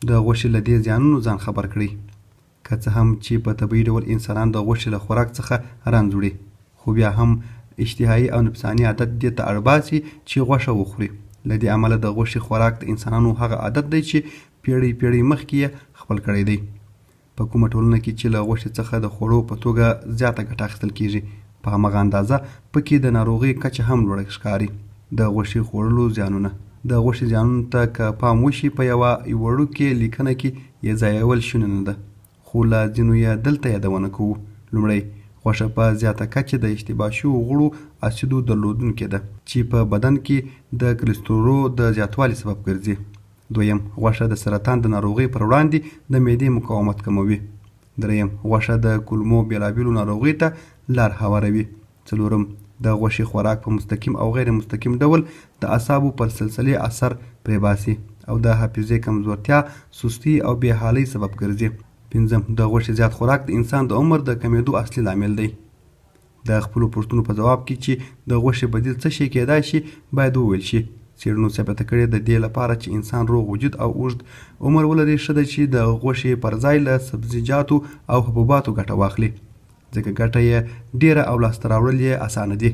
د غوښې له دې زیانونو ځان خبر کړئ. که څه هم چې په طبیعي ډول انسانان د غوښې له خوراک څخه رنځ وړي، خو بیا هم اشتهایي او نفساني عادت دې ته اړ باسي چې غوښه وخوري. له دې امله د غوښې خوراک د انسانانو هغه عادت دی چې پیړۍ مخکې یې خپل کړی دی. په کومه ټولنه کې چې له غوښې څخه د خوړو په توګه زیاته ګټه اخیستل کیږي، په همغه اندازه پکې د ناروغۍ کچه هم لوړه ښکاري. د غوښې خوړلو زیانونه. د غوښې زیانونو ته که پام وشي په یوه وړوکې لیکنه کې یې ځایول شونې نه ده، خو له ځینو یې دلته یادونه کوو. لومړی، غوښه په زیاته کچه د اشتباه شویو غوړو اسیدو درلودونکې ده چې په بدن کې د کلسترولو د زیاتوالي سبب ګرځي. دویم، غوښه د سرطان د ناروغۍ پر وړاندې د معدې مقاومت کموي. دریم، غوښه د کولمو بېلابېلو ناروغیو ته لار هواروي. څلورم، د غوښې خوراک په مستقیم او غیر مستقیم ډول د اعصابو پر سلسلې اثر پرې باسي او د حافظې کمزورتیا، سستي او بېحالۍ سبب ګرځي. پنځم، د غوښې زیات خوراک د انسان د عمر د کمیدو اصلي لامل دی. د خپلو پوښتنو په ځواب کې چې د غوښې بدیل څه شی کیدای شي باید وویل شي. څېړنو ثابته کړې د دې لپاره چې انسان روغ وجود او اوږد عمر ولري، ښه ده چې د غوښې پر ځای له سبزیجاتو او حبوباتو ګټه واخلي، ځکه ګټه یې ډیره او لاسته راوړل یې اسانه دي.